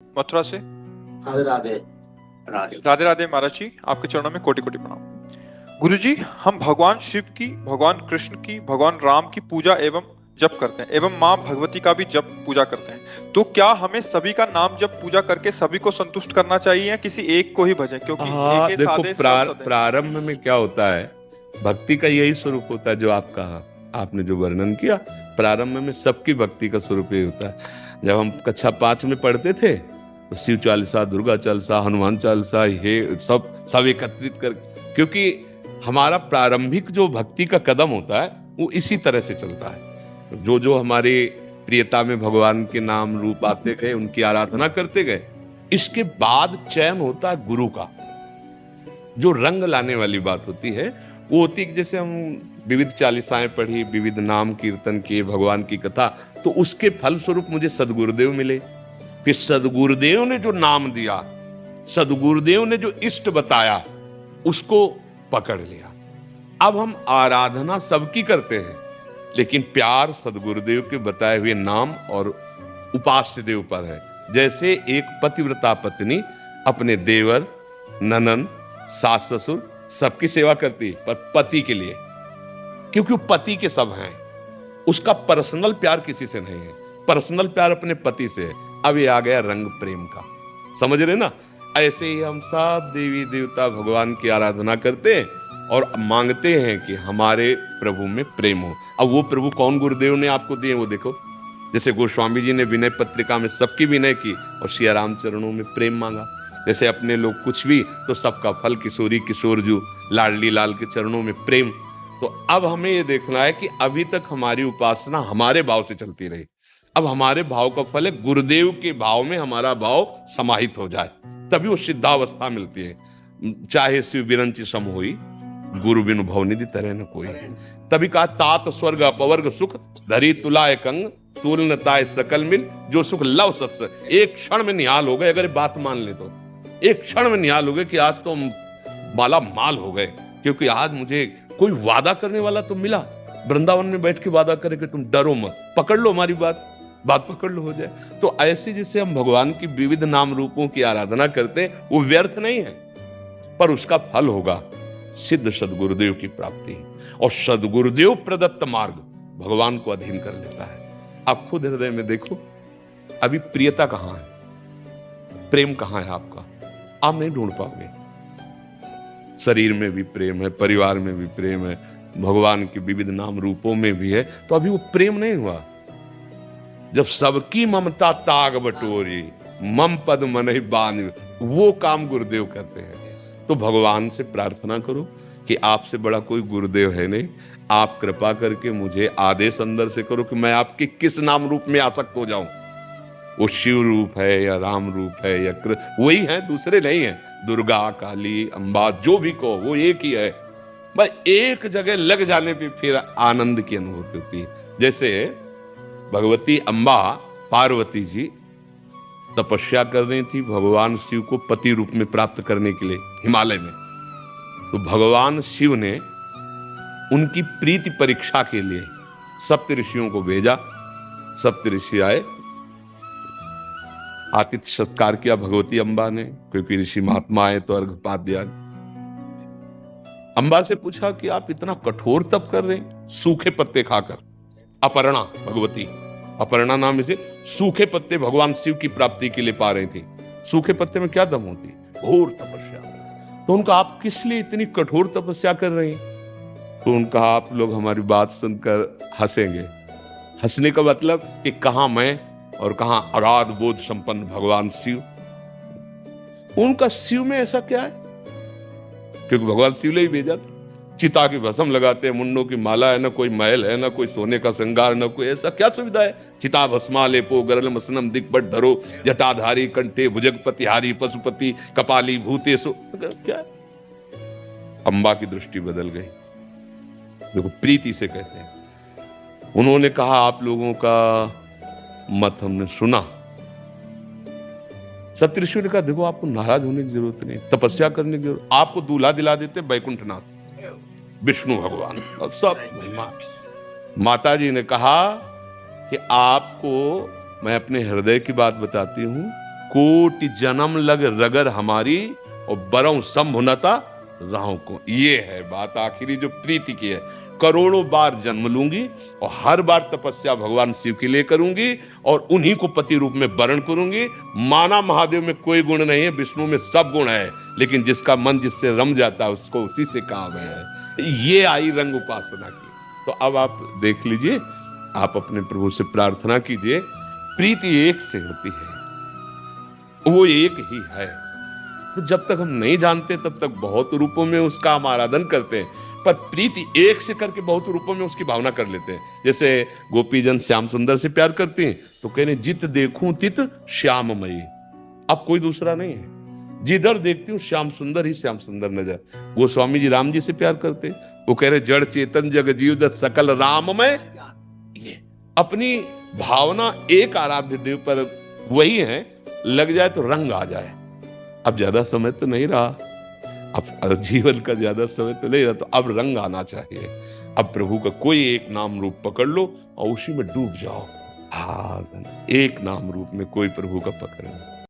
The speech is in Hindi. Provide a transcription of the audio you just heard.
मथुरा से। राधे राधे। राधे राधे राधे महाराज जी, आपके चरणों में कोटि कोटि प्रणाम। गुरु जी, हम भगवान शिव की, भगवान कृष्ण की, भगवान राम की पूजा एवं जप करते हैं एवं माँ भगवती का भी जप पूजा करते हैं, तो क्या हमें सभी का नाम जप पूजा करके सभी को संतुष्ट करना चाहिए या किसी एक को ही भजें? क्योंकि एक देखो साधे सब सधे। प्रारंभ में क्या होता है, भक्ति का यही स्वरूप होता है जो आप कहा, आपने जो वर्णन किया। प्रारंभ में सबकी भक्ति का स्वरूप यही होता है। जब हम कक्षा 5 में पढ़ते थे तो शिव चालीसा, दुर्गा चालीसा, हनुमान चालीसा, ये सब एकत्रित कर, क्योंकि हमारा प्रारंभिक जो भक्ति का कदम होता है वो इसी तरह से चलता है। जो जो हमारे प्रियता में भगवान के नाम रूप आते गए, उनकी आराधना करते गए, इसके बाद चयन होता है गुरु का। जो रंग लाने वाली बात होती है वो होती है कि जैसे हम विविध चालीसाएं पढ़ी, विविध नाम कीर्तन किए, भगवान की कथा, तो उसके फल स्वरूप मुझे सदगुरुदेव मिले। फिर सदगुरुदेव ने जो नाम दिया, सदगुरुदेव ने जो इष्ट बताया, उसको पकड़ लिया। अब हम आराधना सबकी करते हैं, लेकिन प्यार सदगुरुदेव के बताए हुए नाम और उपास्य देव पर है। जैसे एक पतिव्रता पत्नी अपने देवर, ननंद, सास ससुर सबकी सेवा करती, पर पति के लिए, क्योंकि वो पति के सब हैं, उसका पर्सनल प्यार किसी से नहीं है, पर्सनल प्यार अपने पति से है। अब ये आ गया रंग प्रेम का, समझ रहे ना? ऐसे ही हम सब देवी देवता भगवान की आराधना करते हैं और मांगते हैं कि हमारे प्रभु में प्रेम हो। अब वो प्रभु कौन गुरुदेव ने आपको दिए वो देखो। जैसे गोस्वामी जी ने विनय पत्रिका में सबकी विनय की और सिया राम चरणों में प्रेम मांगा। जैसे अपने लोग कुछ भी तो सबका फल किशोरी किशोर जू, लाडली लाल के चरणों में प्रेम। तो अब हमें ये देखना है कि अभी तक हमारी उपासना हमारे भाव से चलती रही, अब हमारे भाव का फल है गुरुदेव के भाव में हमारा भाव समाहित हो जाए, तभी वो सिद्धावस्था मिलती है। चाहे शिव बिरंची सम होई, गुरु बिनु भवनिधि तरह न कोई। तभी कहा तात स्वर्ग अपवर्ग सुख, धरी तुलाय कंग, तुलनताय सकल मिल, जो सुख लव सत्स। एक क्षण में निहाल हो गए, अगर बात मान ले तो एक क्षण में निहाल हो गए कि आज तो माला माल हो गए, क्योंकि आज मुझे कोई वादा करने वाला तो मिला। वृंदावन में बैठ के वादा करे कि तुम डरो मत, पकड़ लो हमारी बात पकड़ लो, हो जाए। तो ऐसे जिससे हम भगवान की विविध नाम रूपों की आराधना करते हैं, वो व्यर्थ नहीं है, पर उसका फल होगा सिद्ध सदगुरुदेव की प्राप्ति। और सदगुरुदेव प्रदत्त मार्ग भगवान को अधीन कर लेता है। आप खुद हृदय में देखो, अभी प्रियता कहां है, प्रेम कहां है आपका? आप नहीं ढूंढ पाओगे। शरीर में भी प्रेम है, परिवार में भी प्रेम है, भगवान के विविध नाम रूपों में भी है, तो अभी वो प्रेम नहीं हुआ। जब सबकी ममता ताग बटोरी, मम पद मन ही बांध, वो काम गुरुदेव करते हैं। तो भगवान से प्रार्थना करो कि आपसे बड़ा कोई गुरुदेव है नहीं, आप कृपा करके मुझे आदेश अंदर से करो कि मैं आपके किस नाम रूप में आसक्त हो जाऊं। वो शिव रूप है या राम रूप है या वही है, दूसरे नहीं है। दुर्गा, काली, अंबा, जो भी कहो वो एक ही है। बस एक जगह लग जाने पे फिर आनंद की अनुभूति होती है। जैसे भगवती अंबा, पार्वती जी तपस्या कर रही थी भगवान शिव को पति रूप में प्राप्त करने के लिए हिमालय में। तो भगवान शिव ने उनकी प्रीति परीक्षा के लिए सप्त ऋषियों को भेजा। सप्त ऋषि आए, आतिथ्य सत्कार किया भगवती अंबा ने, क्योंकि ऋषि महात्मा आए तो अर्घपात दिया। अंबा से पूछा कि आप इतना कठोर तप कर रहे हैं सूखे पत्ते खाकर। अपर्णा, भगवती अपर्णा नाम से सूखे पत्ते भगवान शिव की प्राप्ति के लिए पा रही थी। सूखे पत्ते में क्या दम होती, घोर तपस्या। तो उनका आप किस लिए इतनी कठोर तपस्या कर रही हैं? तो उनका आप लोग हमारी बात सुनकर हंसेंगे। हंसने का मतलब कि कहां मैं और कहां अगाध बोध संपन्न भगवान शिव। उनका शिव में ऐसा क्या है? क्योंकि भगवान शिव ने ही भेजा था। चिता की भस्म लगाते हैं, मुंडों की माला है, ना कोई महल है, ना कोई सोने का श्रृंगार, ना कोई ऐसा क्या सुविधा है? चिता भस्मा लेपो गरल मसनम दिग्बट धरो, जटाधारी कंठे भुजगपतिहारी पशुपति कपाली भूतेशो। क्या? अंबा की दृष्टि बदल गई। देखो, प्रीति से कहते हैं। उन्होंने कहा आप लोगों का मत हमने सुना। सप्तऋषि ने कहा देखो, आपको नाराज होने की जरूरत नहीं, तपस्या करने की जरूरत, आपको दूल्हा दिला देते बैकुंठनाथ विष्णु भगवान और सब महिमा। माता जी ने कहा कि आपको मैं अपने हृदय की बात बताती हूं कोटि जन्म लग रगर हमारी और बरौं संभुनता राहों को। ये है बात आखिरी जो प्रीति की है। करोड़ों बार जन्म लूंगी और हर बार तपस्या भगवान शिव के लिए करूंगी और उन्हीं को पति रूप में वर्ण करूंगी। माना महादेव में कोई गुण नहीं है, विष्णु में सब गुण है, लेकिन जिसका मन जिससे रम जाता है उसको उसी से काम है। ये आई रंग उपासना की। तो अब आप देख लीजिए, आप अपने प्रभु से प्रार्थना कीजिए, प्रीति एक से होती है, वो एक ही है। तो जब तक हम नहीं जानते तब तक बहुत रूपों में उसका हम आराधन करते हैं, पर प्रीति एक से करके बहुत रूपों में उसकी भावना कर लेते हैं। जैसे गोपीजन श्याम सुंदर से प्यार करते हैं तो कह रहे जित देखूं तित श्याममयी, अब कोई दूसरा नहीं है, जिधर देखती हूँ श्याम सुंदर ही श्याम सुंदर नजर। गोस्वामी जी राम जी से प्यार करते, वो कह रहे जड़ चेतन जग जीव दत्त सकल राममय। ये अपनी भावना एक आराध्य देव पर वही है, लग जाए तो रंग आ जाए। अब ज्यादा समय तो नहीं रहा, अब जीवन का ज्यादा समय तो नहीं रहा, तो अब रंग आना चाहिए। अब प्रभु का कोई एक नाम रूप पकड़ लो और उसी में डूब जाओ। हाँ, एक नाम रूप में कोई प्रभु का पकड़ लो।